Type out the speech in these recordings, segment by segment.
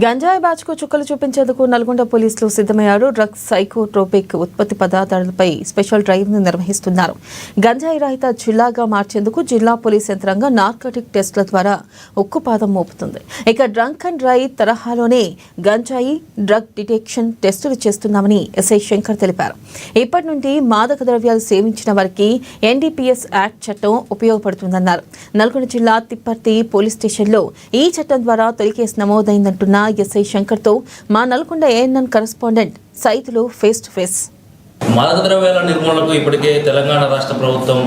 గంజాయి బ్యాచ్ కు చుక్కలు చూపించేందుకు నల్గొండ పోలీసులు సిద్ధమయ్యారు. డ్రగ్స్ సైకోట్రోపిక్ ఉత్పత్తి పదార్థాలపై స్పెషల్ డ్రైవ్ ను నిర్వహిస్తున్నారు. గంజాయి రహిత జిల్లాగా మార్చేందుకు జిల్లా పోలీస్ యంత్రాంగం నార్కోటిక్ టెస్టుల ద్వారా ఉక్కుపాదం మోపుతుంది. ఇక డ్రంక్ అండ్ డ్రైవ్ తరహాలోనే గంజాయి డ్రగ్ డిటెక్షన్ టెస్టులు చేస్తున్నామని ఎస్ఐ శంకర్ తెలిపారు. ఇప్పటి నుండి మాదక ద్రవ్యాలు సేవించిన వారికి ఎన్డీపీఎస్ యాక్ట్ చట్టం ఉపయోగపడుతుందన్నారు. నల్గొండ జిల్లా తిప్పర్తి పోలీస్ స్టేషన్లో ఈ చట్టం ద్వారా తొలి కేసు నమోదైందంటున్న ఎస్ఐ శంకర్ తో మా Nalgonda ANN correspondent Saidulu face to face. మాదక ద్రవ్యాల నిర్మూలనకు ఇప్పటికే తెలంగాణ రాష్ట్ర ప్రభుత్వం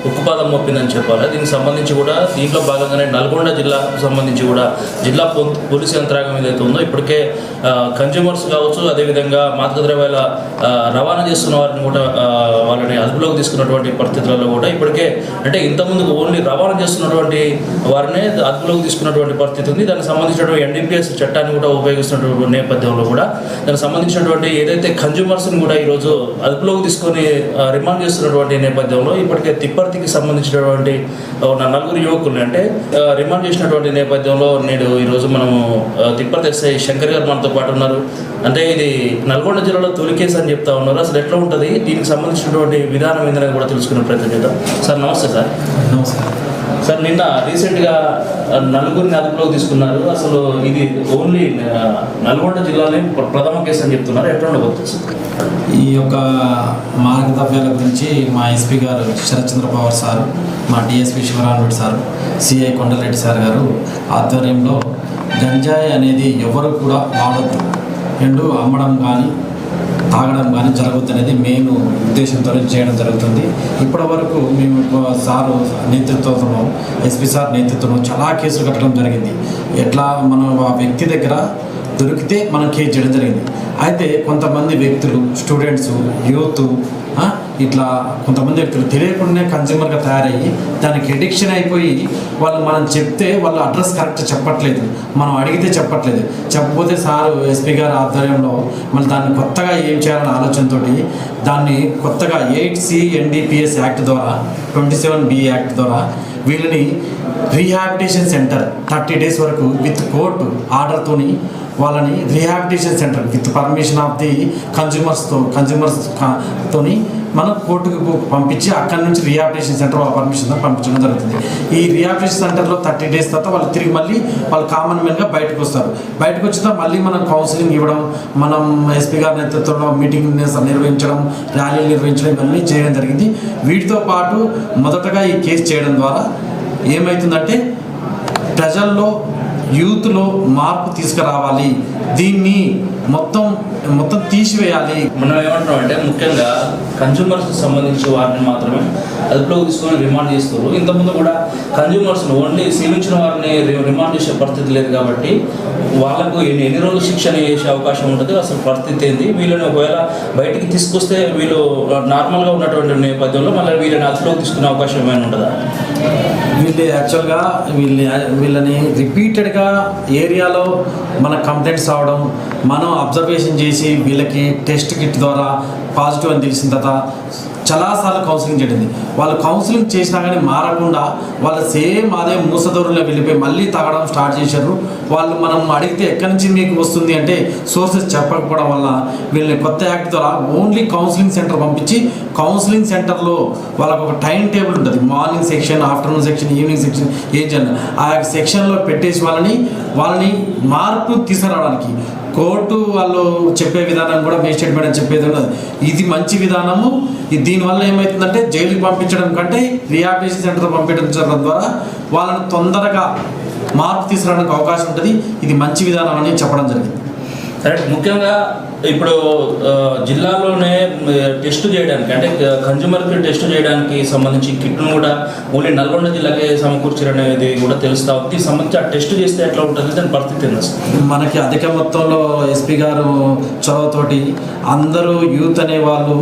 ఉక్కుపాదం మోపిందని చెప్పాలి. దీనికి సంబంధించి కూడా దీంట్లో భాగంగానే నల్గొండ జిల్లాకు సంబంధించి కూడా జిల్లా పోలీసు యంత్రాంగం ఏదైతే ఉందో ఇప్పటికే కన్జ్యూమర్స్ కావచ్చు, అదేవిధంగా మాదక ద్రవ్యాల రవాణా చేస్తున్న వారిని కూడా వాళ్ళని అదుపులోకి తీసుకున్నటువంటి పరిస్థితులలో కూడా ఇప్పటికే అంటే ఇంతకుముందు ఓన్లీ రవాణా చేస్తున్నటువంటి వారినే అదుపులోకి తీసుకున్నటువంటి పరిస్థితి ఉంది. దానికి సంబంధించినటువంటి ఎన్డీపీఎస్ చట్టాన్ని కూడా ఉపయోగిస్తున్నటువంటి నేపథ్యంలో కూడా దానికి సంబంధించినటువంటి ఏదైతే కన్జ్యూమర్స్ని కూడా ఈరోజు అదుపులోకి తీసుకొని రిమాండ్ చేస్తున్నటువంటి నేపథ్యంలో ఇప్పటికే తిప్పర్తికి సంబంధించినటువంటి నలుగురు యువకుల్ని అంటే రిమాండ్ చేసినటువంటి నేపథ్యంలో నేడు ఈరోజు మనము తిప్పర్తి ఎస్ఐ శంకర్ గారు మనతో పాటు ఉన్నారు. అంటే ఇది నల్గొండ జిల్లాలో తొలి కేసు అని చెప్తా ఉన్నారు. అసలు ఎట్లా ఉంటుంది, దీనికి సంబంధించినటువంటి విధానం ఏంటనేది కూడా తెలుసుకునే ప్రయత్నం చేద్దాం. సార్ నమస్తే. నమస్కారం సార్, నిన్న రీసెంట్గా నలుగురిని అదుపులోకి తీసుకున్నారు. అసలు ఇది ఓన్లీ నల్గొండ జిల్లాలో ప్రథమ కేసు అని చెప్తున్నారు. ఎట్లా ఉండబోతుంది? ఈ యొక్క మాదక ద్రవ్యాల గురించి మా ఎస్పీ గారు శరత్చంద్ర పవార్ సార్, మా DSP Sivarama Reddy sir, CI Kondal Reddy sir గారు ఆధ్వర్యంలో గంజాయి అనేది ఎవరు కూడా వాడద్దు, రెండు అమ్మడం కానీ తాగడం కానీ జరగద్దు అనేది మెయిన్ ఉద్దేశంతో చేయడం జరుగుతుంది. ఇప్పటి వరకు మేము సారు నేతృత్వంలో ఎస్పీ సార్ నేతృత్వంలో చాలా కేసులు కట్టడం జరిగింది. ఎట్లా మనం ఆ వ్యక్తి దగ్గర దొరికితే మనం కేసు చేయడం జరిగింది. అయితే కొంతమంది వ్యక్తులు, స్టూడెంట్స్, యూత్, ఇట్లా కొంతమంది వ్యక్తులు తెలియకుండానే కన్జ్యూమర్గా తయారయ్యి దానికి ఎడిక్షన్ అయిపోయి వాళ్ళు మనం చెప్తే వాళ్ళ అడ్రస్ కరెక్ట్ చెప్పట్లేదు, మనం అడిగితే చెప్పట్లేదు. చెప్పకపోతే సారు ఎస్పీ గారి ఆధ్వర్యంలో మళ్ళీ దాన్ని కొత్తగా ఏం చేయాలనే ఆలోచనతో దాన్ని కొత్తగా 8C NDPS యాక్ట్ ద్వారా 27B యాక్ట్ ద్వారా వీళ్ళని రీహాబిలిటేషన్ సెంటర్ 30 days వరకు విత్ కోర్టు ఆర్డర్తోని వాళ్ళని rehabilitation centre with permission of the కన్జ్యూమర్స్తోని మనం కోర్టుకు పంపించి అక్కడి నుంచి రీహాబిలిటేషన్ సెంటర్ వాళ్ళ పర్మిషన్తో పంపించడం జరుగుతుంది. ఈ రీహాబిలిటేషన్ సెంటర్లో 30 days తర్వాత వాళ్ళు తిరిగి మళ్ళీ వాళ్ళు కామన్ మ్యాన్గా బయటకు వస్తారు. బయటకు వచ్చిన మళ్ళీ మనం కౌన్సిలింగ్ ఇవ్వడం, మనం ఎస్పీ గారి నేతృత్వంలో మీటింగ్ నిర్వహించడం, ర్యాలీలు నిర్వహించడం ఇవన్నీ చేయడం జరిగింది. వీటితో పాటు మొదటగా ఈ కేసు చేయడం ద్వారా ఏమవుతుందంటే ప్రజల్లో, యూత్లో మార్పు తీసుకురావాలి, దీన్ని మొత్తం తీసివేయాలి. మనం ఏమంటున్నాం అంటే ముఖ్యంగా కన్జ్యూమర్స్కి సంబంధించి వారిని మాత్రమే అదుపులోకి తీసుకొని రిమాండ్ చేస్తారు. ఇంతకుముందు కూడా కన్జ్యూమర్స్ని ఓన్లీ సేవించిన వారిని రిమాండ్ చేసే పరిస్థితి లేదు కాబట్టి వాళ్ళకు ఎన్ని రోజులు శిక్షణ చేసే అవకాశం ఉంటుంది, అసలు పరిస్థితి ఏంది, వీళ్ళని ఒకవేళ బయటికి తీసుకొస్తే వీళ్ళు నార్మల్గా ఉన్నటువంటి నేపథ్యంలో మళ్ళీ వీళ్ళని అదుపులోకి తీసుకునే అవకాశం ఏమైనా ఉంటుందా? వీళ్ళు యాక్చువల్గా వీళ్ళని రిపీటెడ్గా ఏరియాలో మన కంప్లైంట్స్ రావడం, మనం అబ్జర్వేషన్ చేసి వీళ్ళకి టెస్ట్ కిట్ ద్వారా పాజిటివ్ అని తెలిసిన తర్వాత చాలాసార్లు కౌన్సిలింగ్ చేయడింది. వాళ్ళు కౌన్సిలింగ్ చేసినా కానీ మారకుండా వాళ్ళు సేమ్ అదే మూసదూరులో వెళ్ళిపోయి మళ్ళీ తాగడం స్టార్ట్ చేశారు. వాళ్ళు మనం అడిగితే ఎక్కడి నుంచి మీకు వస్తుంది అంటే సోర్సెస్ చెప్పకపోవడం వల్ల వీళ్ళని కొత్త యాక్ట్ ద్వారా ఓన్లీ కౌన్సిలింగ్ సెంటర్ పంపించి కౌన్సిలింగ్ సెంటర్లో వాళ్ళకు ఒక టైం టేబుల్ ఉంటుంది. Morning section, afternoon section, evening section ఏం చేయాలి ఆ సెక్షన్లో పెట్టేసి వాళ్ళని మార్పు తీసుకురావడానికి కోర్టు వాళ్ళు చెప్పే విధానం కూడా మేజిస్ట్రేట్ మేడం చెప్పేది ఉన్నది. ఇది మంచి విధానము. దీనివల్ల ఏమవుతుందంటే జైలుకి పంపించడం కంటే రీహాబిలిటేషన్ సెంటర్ పంపించడం ద్వారా వాళ్ళని తొందరగా మార్పు తీసుకురావడానికి అవకాశం ఉంటుంది. ఇది మంచి విధానం అని చెప్పడం జరిగింది. కరెక్ట్. ముఖ్యంగా ఇప్పుడు జిల్లాలోనే టెస్ట్ చేయడానికి అంటే కన్జ్యూమర్కి టెస్ట్ చేయడానికి సంబంధించి కిట్ను కూడా ఓన్లీ నల్గొండ జిల్లాకే సమకూర్చారనేది కూడా తెలుస్తా ఉంది. సంబంధించి ఆ టెస్ట్ చేస్తే ఎట్లా ఉంటుంది, దాని పరిస్థితి ఏంది? మనకి అధిక మొత్తంలో ఎస్పీ గారు చొరవతోటి అందరూ యూత్ అనే వాళ్ళు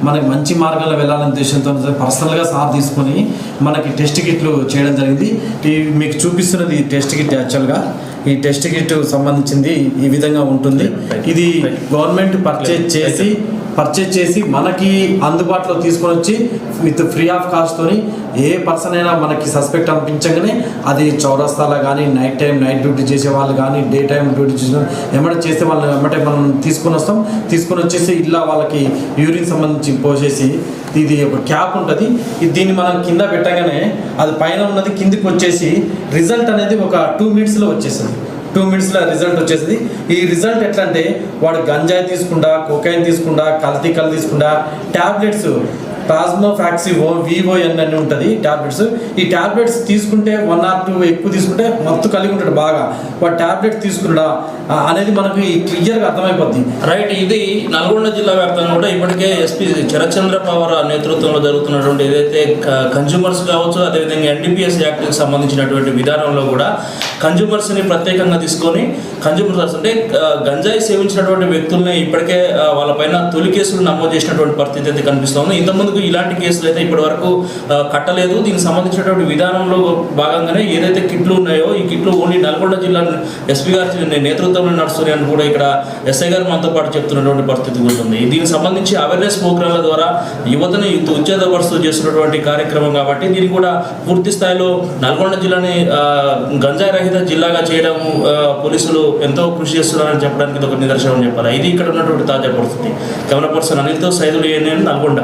మనకి మంచి మార్గంలో వెళ్ళాలనే ఉద్దేశంతో పర్సనల్గా సార్ తీసుకొని మనకి టెస్ట్ కిట్లు చేయడం జరిగింది. మీకు చూపిస్తున్నది ఈ టెస్ట్ కిట్. యాక్చువల్గా ఈ టెస్ట్ కిట్ సంబంధించింది ఈ విధంగా ఉంటుంది. ఇది గవర్నమెంట్ పర్చేజ్ చేసి పర్చేజ్ చేసి మనకి అందుబాటులో తీసుకొని వచ్చి విత్ ఫ్రీ ఆఫ్ కాస్ట్తోని ఏ పర్సన్ అయినా మనకి సస్పెక్ట్ అనిపించగానే అది చౌరస్తాలో కానీ నైట్ టైం నైట్ డ్యూటీ చేసే వాళ్ళు కానీ డే టైం డ్యూటీ చేసే ఎమ్మటే చేస్తే వాళ్ళు ఎమ్మటే మనం తీసుకొని వస్తాం. తీసుకొని వచ్చేసి ఇలా వాళ్ళకి యూరిన్ సంబంధించి పోసేసి ఇది ఒక క్యాప్ ఉంటుంది. దీన్ని మనం కింద పెట్టగానే అది పైన ఉన్నది కిందికి వచ్చేసి రిజల్ట్ అనేది ఒక 2 మినిట్స్లో వచ్చేస్తుంది. 2 మినిట్స్లో రిజల్ట్ వచ్చేసింది. ఈ రిజల్ట్ ఎట్లా అంటే వాడు గంజాయి తీసుకుండా, కొకైన్ తీసుకుండా, కల్తీ తీసుకుండా, ట్యాబ్లెట్స్ ప్లాస్మోఫాక్సివో వివోఎన్ అని ఉంటుంది ట్యాబ్లెట్స్. ఈ ట్యాబ్లెట్స్ తీసుకుంటే 1 or 2 ఎక్కువ తీసుకుంటే మత్తు కలిగి ఉంటాడు బాగా. వాడు ట్యాబ్లెట్ తీసుకున్నాడా అనేది మనకి క్లియర్గా అర్థమైపోద్ది. రైట్. ఇది నల్గొండ జిల్లా వ్యాప్తంగా కూడా ఇప్పటికే ఎస్పీ శరత్చంద్ర పవార్ నేతృత్వంలో జరుగుతున్నటువంటి ఏదైతే కన్జ్యూమర్స్ కావచ్చు, అదేవిధంగా ఎన్డీపీఎస్ యాక్ట్కి సంబంధించినటువంటి విధానంలో కూడా కన్జ్యూమర్స్ని ప్రత్యేకంగా తీసుకొని కన్జ్యూమర్స్ అంటే గంజాయి సేవించినటువంటి వ్యక్తుల్ని ఇప్పటికే వాళ్ళపైన తొలి కేసులు నమోదు చేసినటువంటి పరిస్థితి అయితే కనిపిస్తుంది. ఇంతకుముందు ఇలాంటి కేసులు అయితే ఇప్పటి వరకు కట్టలేదు. దీనికి సంబంధించినటువంటి విధానంలో భాగంగానే ఏదైతే కిట్లు ఉన్నాయో ఈ కిట్లు ఓన్లీ నల్గొండ జిల్లా ఎస్పీ గారి నేతృత్వంలో నడుస్తున్నాయని కూడా ఇక్కడ ఎస్ఐ గారు మనతో పాటు చెప్తున్నటువంటి పరిస్థితి ఉంటుంది. దీనికి సంబంధించి అవేర్నెస్ ప్రోగ్రాంల ద్వారా యువతని ఉత్తేజపరుస్తూ చేస్తున్నటువంటి కార్యక్రమం కాబట్టి దీన్ని కూడా పూర్తి స్థాయిలో నల్గొండ జిల్లాని గంజాయి రహిత జిల్లాగా చేయడం పోలీసులు ఎంతో కృషి చేస్తున్నారని చెప్పడానికి ఇది ఒక నిదర్శనం చెప్పాలి. ఇది ఇక్కడ ఉన్నటువంటి తాజా పరిస్థితి. కెమెరా పర్సన్ అనిల్తో సైదులు నల్గొండ.